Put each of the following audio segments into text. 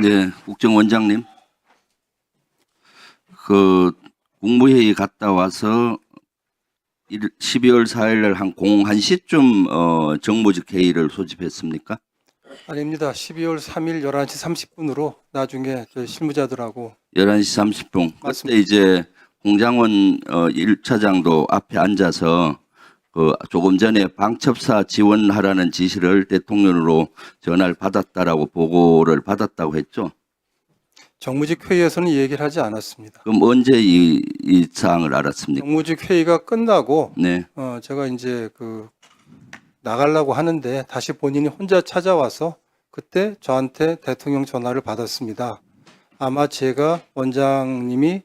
네, 국정원장님. 그 국무회의 갔다 와서 12월 4일 날 한 1시쯤 정무직 회의를 소집했습니까? 아닙니다. 12월 3일 11시 30분으로 나중에 저희 실무자들하고 11시 30분. 그때 맞습니다. 이제 홍장원 1차장도 앞에 앉아서 그 조금 전에 방첩사 지원하라는 지시를 대통령으로 전화를 받았다라고 보고를 받았다고 했죠. 정무직 회의에서는 이 얘기를 하지 않았습니다. 그럼 언제 이 사항을 알았습니까? 정무직 회의가 끝나고 네. 제가 이제 나가려고 하는데 다시 본인이 혼자 찾아와서 그때 저한테 대통령 전화를 받았습니다. 아마 제가 원장님이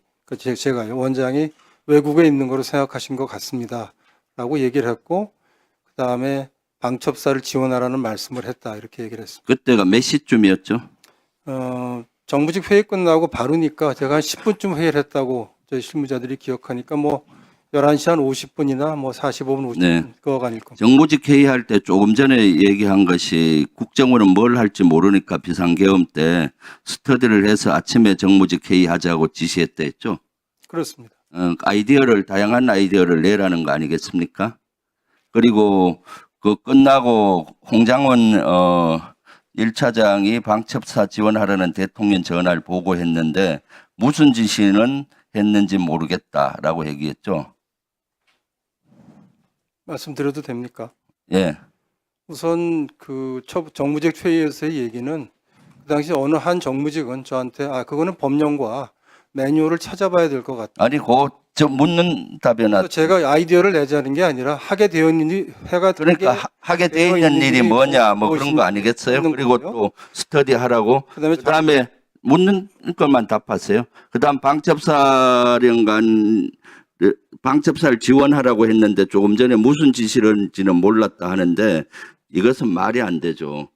제가요 원장이 외국에 있는 거로 생각하신 것 같습니다. 라고 얘기를 했고 그 다음에 방첩사를 지원하라는 말씀을 했다 이렇게 얘기를 했습니다. 그때가 몇 시쯤이었죠? 정무직 회의 끝나고 바로니까 제가 한 10분쯤 회의를 했다고 저희 실무자들이 기억하니까 뭐 11시 한 50분이나 뭐 45분 50분 네. 그거가 아닐 겁니다. 정무직 회의할 때 조금 전에 얘기한 것이 국정원은 뭘 할지 모르니까 비상계엄 때 스터디를 해서 아침에 정무직 회의하자고 지시했다 했죠. 그렇습니다. 다양한 아이디어를 내라는 거 아니겠습니까? 그리고 그 끝나고 홍장원 1차장이 방첩사 지원하라는 대통령 전화를 보고했는데 무슨 지시는 했는지 모르겠다라고 얘기했죠. 말씀드려도 됩니까? 예. 우선 정무직 회의에서의 얘기는 그 당시 어느 한 정무직은 저한테 그거는 법령과 매뉴얼을 찾아봐야 될 것 같다. 아니, 저 묻는 답변은 그래서 제가 아이디어를 내자는 게 아니라 하게 되어 있는 해가 그러니까 하게 돼 있는 일이 뭐냐 뭐 그런 거 아니겠어요? 그리고 또 스터디 하라고 그다음에 묻는 것만 답하세요. 그다음 방첩사를 지원하라고 했는데 조금 전에 무슨 지시인지는 몰랐다 하는데 이것은 말이 안 되죠.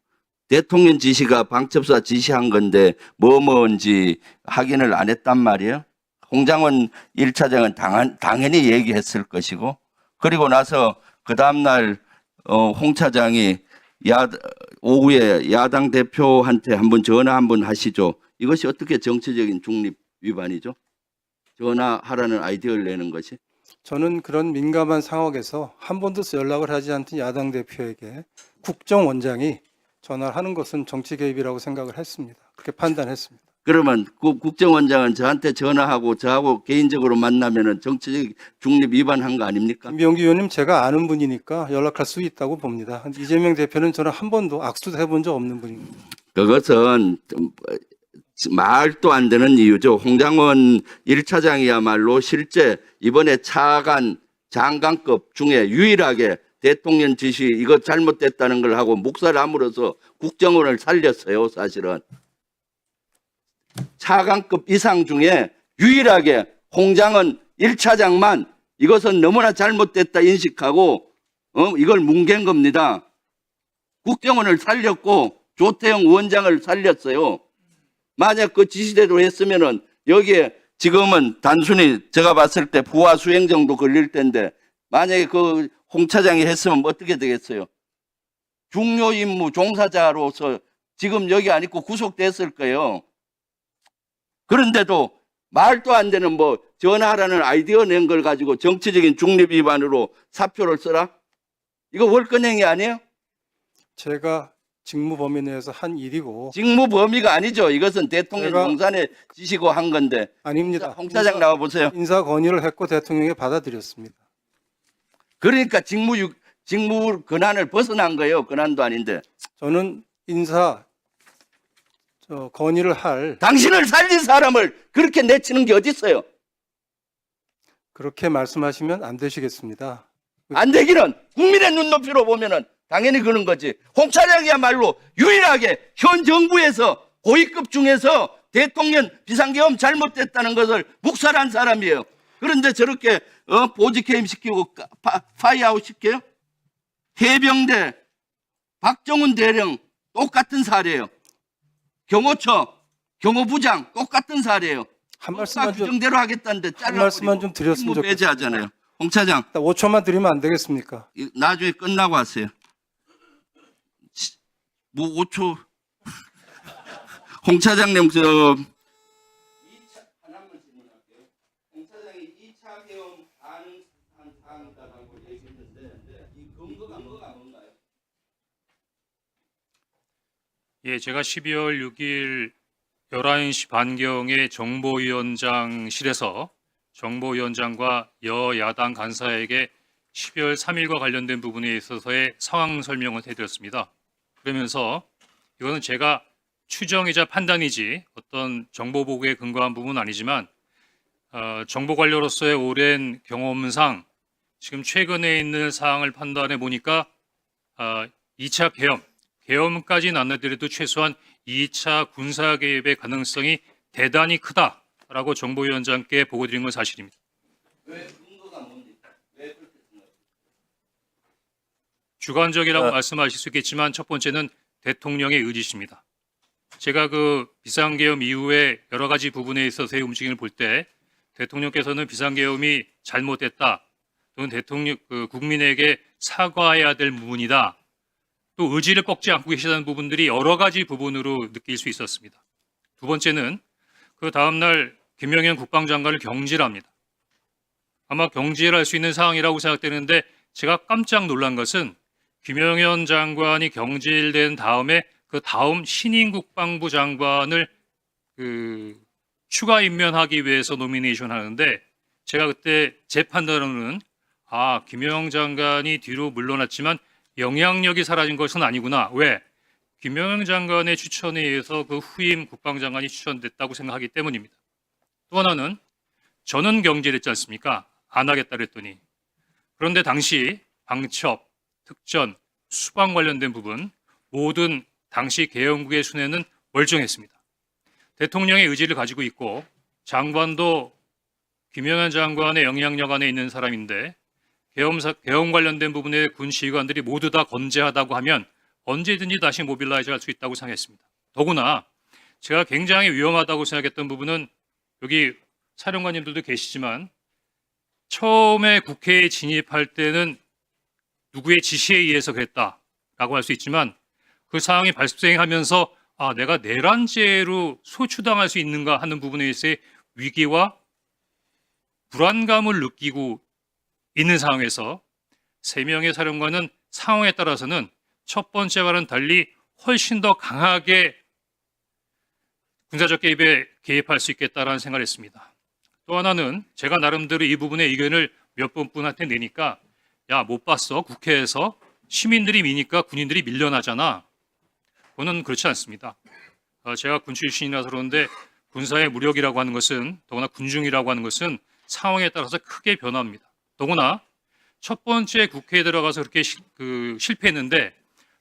대통령 지시가 방첩사 지시한 건데 뭐인지 확인을 안 했단 말이에요. 홍장원 1차장은 당연히 얘기했을 것이고 그리고 나서 그 다음날 홍 차장이 오후에 야당 대표한테 한번 전화 한번 하시죠. 이것이 어떻게 정치적인 중립 위반이죠? 전화하라는 아이디어를 내는 것이. 저는 그런 민감한 상황에서 한 번도 연락을 하지 않던 야당 대표에게 국정원장이 전화를 하는 것은 정치 개입이라고 생각을 했습니다. 그렇게 판단했습니다. 그러면 그 국정원장은 저한테 전화하고 저하고 개인적으로 만나면은 정치적 중립 위반한 거 아닙니까? 김병기 의원님 제가 아는 분이니까 연락할 수 있다고 봅니다. 이재명 대표는 저는 한 번도 악수도 해본 적 없는 분입니다. 그것은 말도 안 되는 이유죠. 홍장원 1차장이야말로 실제 이번에 차관 장관급 중에 유일하게 대통령 지시 이거 잘못됐다는 걸 하고 묵살을 함으로써 국정원을 살렸어요. 사실은. 차관급 이상 중에 유일하게 홍장원 1차장만 이것은 너무나 잘못됐다 인식하고 이걸 뭉갠 겁니다. 국정원을 살렸고 조태영 원장을 살렸어요. 만약 그 지시대로 했으면은 여기에 지금은 단순히 제가 봤을 때 부하 수행 정도 걸릴 텐데 만약에 그 홍 차장이 했으면 어떻게 되겠어요? 중요 임무 종사자로서 지금 여기 안 있고 구속됐을 거예요. 그런데도 말도 안 되는 전화하라는 아이디어 낸 걸 가지고 정치적인 중립 위반으로 사표를 써라? 이거 월권행위 아니에요? 제가 직무 범위 내에서 한 일이고 직무 범위가 아니죠. 이것은 대통령 용산에 지시고 한 건데. 아닙니다. 홍 차장 나와 보세요. 인사 건의를 했고 대통령이 받아들였습니다. 그러니까 직무 권한을 벗어난 거예요. 권한도 아닌데. 저는 인사 건의를 할 당신을 살린 사람을 그렇게 내치는 게 어디 있어요? 그렇게 말씀하시면 안 되시겠습니다. 안 되기는 국민의 눈높이로 보면은 당연히 그런 거지. 홍 차장이야말로 유일하게 현 정부에서 고위급 중에서 대통령 비상계엄 잘못됐다는 것을 묵살한 사람이에요. 그런데 저렇게 보직해임 시키고 파이아웃 시켜요? 해병대 박정훈 대령 똑같은 사례예요. 경호처 경호부장 똑같은 사례예요. 한 말씀만 좀 규정대로 하겠다는데 한 말씀만 좀 드렸으면 좋겠습니다. 배제하잖아요. 홍 차장 5초만 드리면 안 되겠습니까? 나중에 끝나고 하세요. 뭐 5초 홍 차장님, 하나만 질문할게요. 홍 차장이 2차 계엄 가능한 사항이다라고 얘기했는데 이 근거가 뭔가요? 예, 제가 12월 6일 11시 반경에 정보위원장실에서 정보위원장과 여야당 간사에게 12월 3일과 관련된 부분에 있어서의 상황 설명을 해드렸습니다. 그러면서 이거는 제가 추정이자 판단이지 어떤 정보 보고에 근거한 부분은 아니지만 정보 관료로서의 오랜 경험상 지금 최근에 있는 사항을 판단해 보니까 2차 계엄까지는 안 나더라도 최소한 2차 군사 개입의 가능성이 대단히 크다라고 정보위원장께 보고 드린 건 사실입니다. 왜 근거가 뭡니까? 왜 그렇게 생각해요? 주관적이라고 말씀하실 수 있겠지만 첫 번째는 대통령의 의지십니다. 제가 그 비상계엄 이후에 여러 가지 부분에 있어서의 움직임을 볼 때 대통령께서는 비상계엄이 잘못됐다 또는 대통령 국민에게 사과해야 될 부분이다 또 의지를 꺾지 않고 계시다는 부분들이 여러 가지 부분으로 느낄 수 있었습니다. 두 번째는 그 다음날 김영현 국방장관을 경질합니다. 아마 경질할 수 있는 상황이라고 생각되는데 제가 깜짝 놀란 것은 김영현 장관이 경질된 다음에 그 다음 신임 국방부 장관을 추가 임명하기 위해서 노미네이션 하는데 제가 그때 제 판단으로는 김영현 장관이 뒤로 물러났지만 영향력이 사라진 것은 아니구나. 왜? 김영현 장관의 추천에 의해서 그 후임 국방장관이 추천됐다고 생각하기 때문입니다. 또 하나는 저는 경질했지 않습니까? 안 하겠다 그랬더니. 그런데 당시 방첩, 특전, 수방 관련된 부분 모든 당시 계엄국의 순회는 멀쩡했습니다. 대통령의 의지를 가지고 있고 장관도 김영현 장관의 영향력 안에 있는 사람인데 계엄 관련된 부분에 군 지휘관들이 모두 다 건재하다고 하면 언제든지 다시 모빌라이즈 할 수 있다고 생각했습니다. 더구나 제가 굉장히 위험하다고 생각했던 부분은 여기 사령관님들도 계시지만 처음에 국회에 진입할 때는 누구의 지시에 의해서 그랬다라고 할 수 있지만 그 상황이 발생하면서 내가 내란죄로 소추당할 수 있는가 하는 부분에 있어서의 위기와 불안감을 느끼고 있는 상황에서 3명의 사령관은 상황에 따라서는 첫 번째와는 달리 훨씬 더 강하게 군사적 개입에 개입할 수 있겠다라는 생각을 했습니다. 또 하나는 제가 나름대로 이 부분의 의견을 몇 분한테 내니까 못 봤어? 국회에서 시민들이 미니까 군인들이 밀려나잖아. 그거는 그렇지 않습니다. 제가 군 출신이라서 그런데 군사의 무력이라고 하는 것은 더구나 군중이라고 하는 것은 상황에 따라서 크게 변합니다. 더구나 첫 번째 국회에 들어가서 그렇게 실패했는데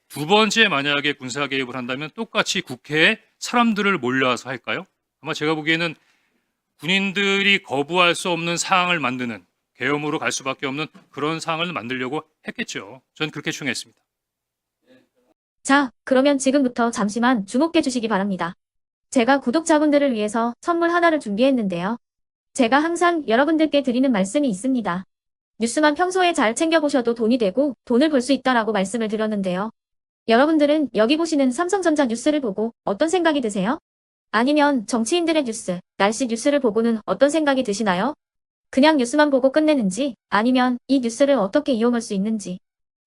두 번째 만약에 군사 개입을 한다면 똑같이 국회에 사람들을 몰려와서 할까요? 아마 제가 보기에는 군인들이 거부할 수 없는 상황을 만드는 계엄으로 갈 수밖에 없는 그런 상황을 만들려고 했겠죠. 저는 그렇게 추정했습니다. 자, 그러면 지금부터 잠시만 주목해 주시기 바랍니다. 제가 구독자분들을 위해서 선물 하나를 준비했는데요. 제가 항상 여러분들께 드리는 말씀이 있습니다. 뉴스만 평소에 잘 챙겨보셔도 돈이 되고 돈을 벌 수 있다라고 말씀을 드렸는데요. 여러분들은 여기 보시는 삼성전자 뉴스를 보고 어떤 생각이 드세요? 아니면 정치인들의 뉴스, 날씨 뉴스를 보고는 어떤 생각이 드시나요? 그냥 뉴스만 보고 끝내는지 아니면 이 뉴스를 어떻게 이용할 수 있는지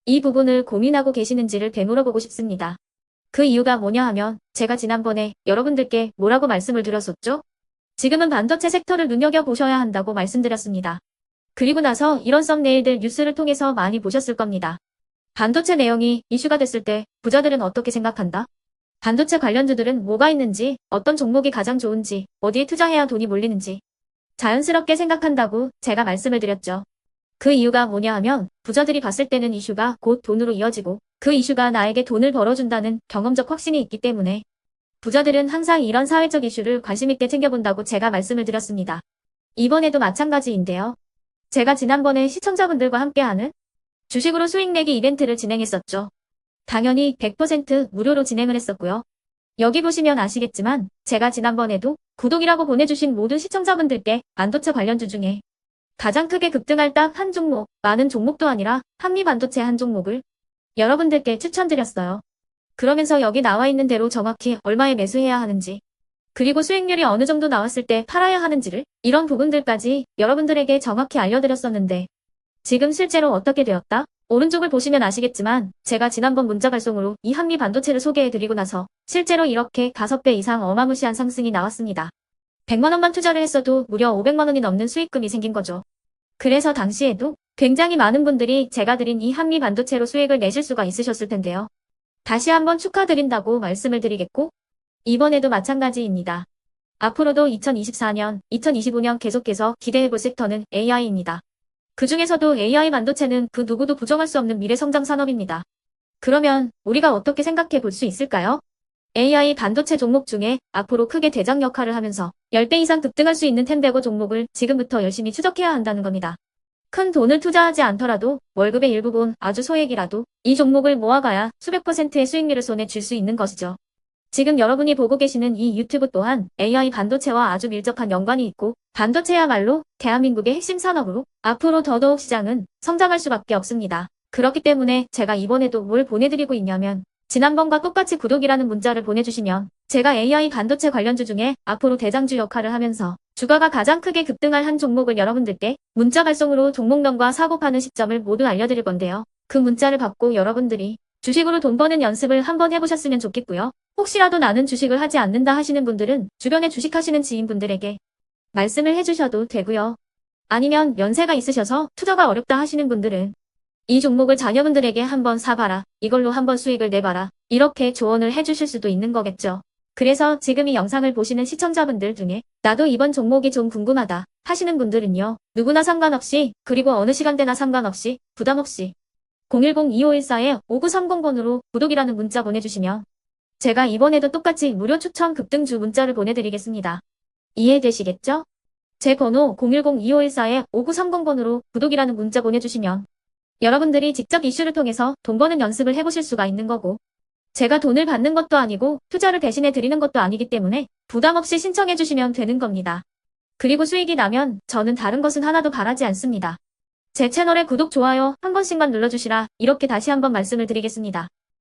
이 부분을 고민하고 계시는지를 되물어보고 싶습니다. 그 이유가 뭐냐 하면 제가 지난번에 여러분들께 뭐라고 말씀을 드렸었죠? 지금은 반도체 섹터를 눈여겨보셔야 한다고 말씀드렸습니다. 그리고 나서 이런 썸네일들 뉴스를 통해서 많이 보셨을 겁니다. 반도체 내용이 이슈가 됐을 때 부자들은 어떻게 생각한다? 반도체 관련주들은 뭐가 있는지, 어떤 종목이 가장 좋은지, 어디에 투자해야 돈이 몰리는지 자연스럽게 생각한다고 제가 말씀을 드렸죠. 그 이유가 뭐냐 하면 부자들이 봤을 때는 이슈가 곧 돈으로 이어지고 그 이슈가 나에게 돈을 벌어준다는 경험적 확신이 있기 때문에 부자들은 항상 이런 사회적 이슈를 관심 있게 챙겨본다고 제가 말씀을 드렸습니다. 이번에도 마찬가지인데요. 제가 지난번에 시청자분들과 함께하는 주식으로 수익 내기 이벤트를 진행했었죠. 당연히 100% 무료로 진행을 했었고요. 여기 보시면 아시겠지만 제가 지난번에도 구독이라고 보내주신 모든 시청자분들께 반도체 관련주 중에 가장 크게 급등할 딱 한 종목, 많은 종목도 아니라 한미반도체 한 종목을 여러분들께 추천드렸어요. 그러면서 여기 나와 있는 대로 정확히 얼마에 매수해야 하는지 그리고 수익률이 어느 정도 나왔을 때 팔아야 하는지를 이런 부분들까지 여러분들에게 정확히 알려드렸었는데 지금 실제로 어떻게 되었다? 오른쪽을 보시면 아시겠지만 제가 지난번 문자 발송으로 이 한미 반도체를 소개해드리고 나서 실제로 이렇게 5배 이상 어마무시한 상승이 나왔습니다. 100만 원만 투자를 했어도 무려 500만 원이 넘는 수익금이 생긴 거죠. 그래서 당시에도 굉장히 많은 분들이 제가 드린 이 한미 반도체로 수익을 내실 수가 있으셨을 텐데요. 다시 한번 축하드린다고 말씀을 드리겠고 이번에도 마찬가지입니다. 앞으로도 2024년, 2025년 계속해서 기대해볼 섹터는 AI입니다. 그 중에서도 AI 반도체는 그 누구도 부정할 수 없는 미래 성장 산업입니다. 그러면 우리가 어떻게 생각해 볼 수 있을까요? AI 반도체 종목 중에 앞으로 크게 대장 역할을 하면서 10배 이상 급등할 수 있는 템베고 종목을 지금부터 열심히 추적해야 한다는 겁니다. 큰 돈을 투자하지 않더라도 월급의 일부분 아주 소액이라도 이 종목을 모아가야 수백 %의 수익률을 손에 쥘 수 있는 것이죠. 지금 여러분이 보고 계시는 이 유튜브 또한 AI 반도체와 아주 밀접한 연관이 있고 반도체야말로 대한민국의 핵심 산업으로 앞으로 더더욱 시장은 성장할 수밖에 없습니다. 그렇기 때문에 제가 이번에도 뭘 보내드리고 있냐면 지난번과 똑같이 구독이라는 문자를 보내주시면 제가 AI 반도체 관련주 중에 앞으로 대장주 역할을 하면서 주가가 가장 크게 급등할 한 종목을 여러분들께 문자 발송으로 종목명과 사고 파는 시점을 모두 알려드릴 건데요. 그 문자를 받고 여러분들이 주식으로 돈 버는 연습을 한번 해보셨으면 좋겠고요. 혹시라도 나는 주식을 하지 않는다 하시는 분들은 주변에 주식하시는 지인분들에게 말씀을 해주셔도 되고요. 아니면 연세가 있으셔서 투자가 어렵다 하시는 분들은 이 종목을 자녀분들에게 한번 사봐라. 이걸로 한번 수익을 내봐라. 이렇게 조언을 해주실 수도 있는 거겠죠. 그래서 지금 이 영상을 보시는 시청자분들 중에 나도 이번 종목이 좀 궁금하다 하시는 분들은요. 누구나 상관없이 그리고 어느 시간대나 상관없이 부담 없이 010-2514-5930번으로 구독이라는 문자 보내주시면 제가 이번에도 똑같이 무료 추천 급등주 문자를 보내드리겠습니다. 이해되시겠죠? 제 번호 010-2514-5930번으로 구독이라는 문자 보내주시면 여러분들이 직접 이슈를 통해서 돈 버는 연습을 해보실 수가 있는 거고 제가 돈을 받는 것도 아니고 투자를 대신해 드리는 것도 아니기 때문에 부담 없이 신청해 주시면 되는 겁니다. 그리고 수익이 나면 저는 다른 것은 하나도 바라지 않습니다. 제 채널에 구독, 좋아요 한 번씩만 눌러주시라 이렇게 다시 한번 말씀을 드리겠습니다.